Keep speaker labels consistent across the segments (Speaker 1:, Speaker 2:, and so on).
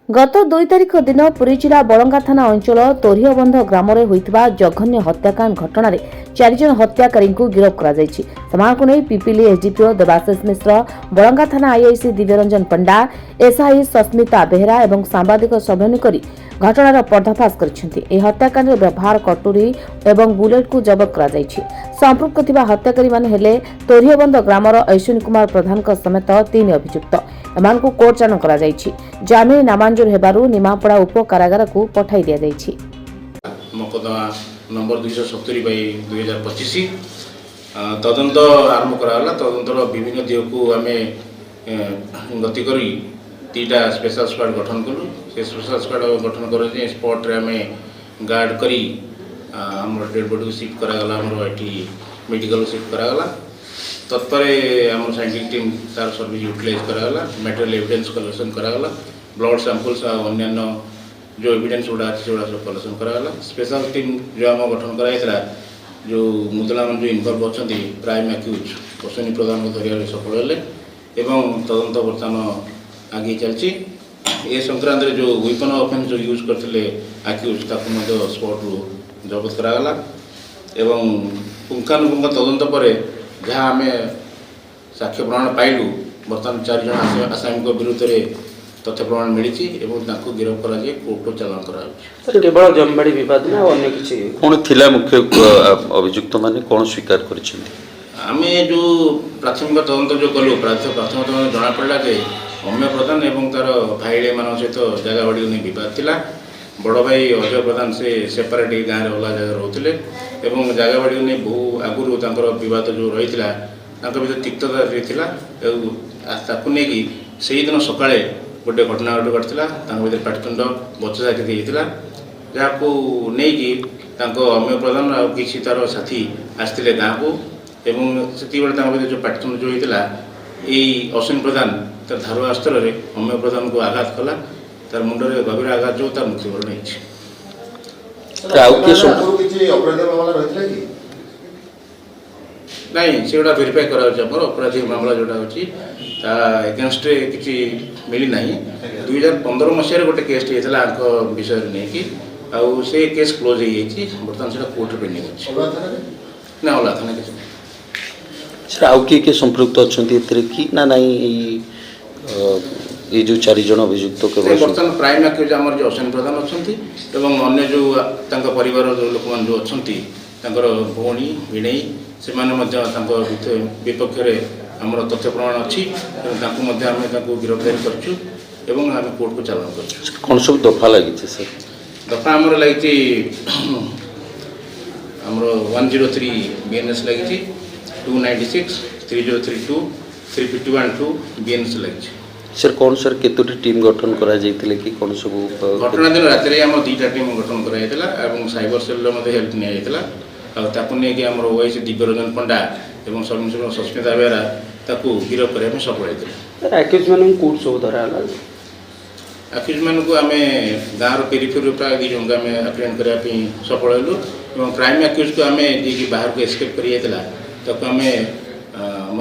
Speaker 1: गत 2 तारिख दिन पुरी जिला बड़ंगा थाना अंचल तोरिहबंध ग्राम में होइतबा जघन्य हत्याकांड घटना 4 जन हत्याकारी गिरफ कर पिपिली एसडीपीओ देवाशीष मिश्र, बड़ंगा थाना आईआईसी दिव्यरंजन पंडा, एसआई सस्मिता बेहरा और सांबादिक समन्वय कर घटनार पर्दाफाश कर हत्याकांड व्यवहार कटुरी और बुलेट को जबत कर संपृक्त हत्याकारी हेले तोरिहबंध ग्रामर अश्विनी कुमार प्रधान समेत 3 अभियुक्त एमानकु कोर्ट चालाण करा जायछि। जामिन नामंजूर हेबारु निमापड़ा उप कारागार को पठाई दिया जायछि।
Speaker 2: मकदमा नंबर 270/2025 तदंत आरंभ कराला। तदंतर विभिन्न दिग को आम गति करी 3टा स्पेशल स्क्वाड गठन कलु। से स्पेशल स्क्वाड गठन कर स्पॉट रे आम गार्ड करी हमर डेड बॉडी को शिफ्ट करागला। हमर एठी मेडिकल शिफ्ट करागला। तत्परे आम साइंटिफिक टीम तार सर्विस यूटिलाइज करागला। मटेरियल एविडेंस कलेक्शन करागला। ब्लड सैंपल्स अन्य जो एविडेंस गुड़ा अच्छे से सब कलेक्शन करागला। स्पेशल टीम जो आम गठन कराइला जो मुदला जो इनवल्व अच्छा प्राइम एक्यूज अश्विनी प्रधान को धरिया सफल हेले एवं तदंत बर्तमान आगे चलती। ए संक्रांत जो वेपन ऑफेंस जो यूज करते एक्यूज ताकू स्पॉट रू जबत करागला एवं पुंखानुपुंख तदंत पर जहाँ आम साक्ष्य प्रमाण पाइलु बर्तमान 4 जन आसामी विरुद्ध में तथ्य प्रमाण मिली गिरफ कर कोर्ट चालाण कर
Speaker 3: केवल जमीबाड़ी विवाद ना अन्य किसी
Speaker 4: कौन थिला मुख्य अभियुक्त माने कौन स्वीकार करिसेंती?
Speaker 2: आमे जो प्राथमिक तदंत जो कलु प्राथमिक तदंत जना पड़ा जे अम्य प्रधान एवं तार भाईले मान सहित जगह बाड़ी नहीं विवाद थिला। बड़ भाई अजय प्रधान से सेपरेट गाँव में अलग जगह रोते एवं जगह बाड़ी नहीं बहु आगुरी बद जो रही भर तिक्तता ताकू नहीं से दिन सका गोटे घटना घटना भर पाटितुंड बचसाखी होता जहाँ नहीं अम्य प्रधान आ कि तार साथी आसते गाँव को से जो पाटितुंड जो होता यही अश्विनी प्रधान तार धारुआ अस्त्र अम्य प्रधान को आघात कला। तार मुंडे गभीर आघात जो तार मृत्युवरण नहीं से भेरीफाई कर अपराधी मामला जोटा अच्छी एगेन्स्ट किसी मिली ना। 2015 मसीह गोटे केस होता विषय नहीं कि आउ से केस क्लोज हो बर्तमान से कोर्ट पेंडिंग अच्छे ना ओला थाना किसी
Speaker 4: आउ किए संपृक्त अच्छा कि ना नहीं ये जो 4 जन अभियुक्त
Speaker 2: बर्तमान प्राइम एक्यूज आमर जो अश्विनी प्रधान अच्छा अन्य जो परिवार लोक मैंने जो अच्छा भौणी भिणई से विपक्ष आमर तथ्य प्रमाण अच्छी गिरफ्तारी कर कोर्ट को चालाण कर
Speaker 4: कौन सब दफा लगी सर?
Speaker 2: दफा आमर लगी 103 BNS लगी 296 3032 351 BNS लगी।
Speaker 4: सर कौन सर केतोटी टीम गठन करा जाइतिले कि कौन सब
Speaker 2: घटना दिन रात आम 2टा टीम गठन कराइला साइबर सेल हेल्प नहीं आम ओएस दिव्यरंजन पंडा और सब इन्स्पेक्टर सस्मिता बेहरा ताकू गिरफ करने सफल होता।
Speaker 3: एक्यूज मान कौट सब धरा
Speaker 2: एक्यूज मान को आम गाँव पेरिफेरी प्राय 2 जन आम अप्रेहेंड करने सफल हेलु और प्राइम एक्यूज को आम जी बाहर को एस्केप कर आम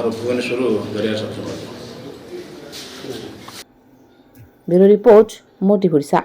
Speaker 2: भुवनेश्वर धरिया सक्षम।
Speaker 1: ब्यूरो रिपोर्ट मोटी भुरसा।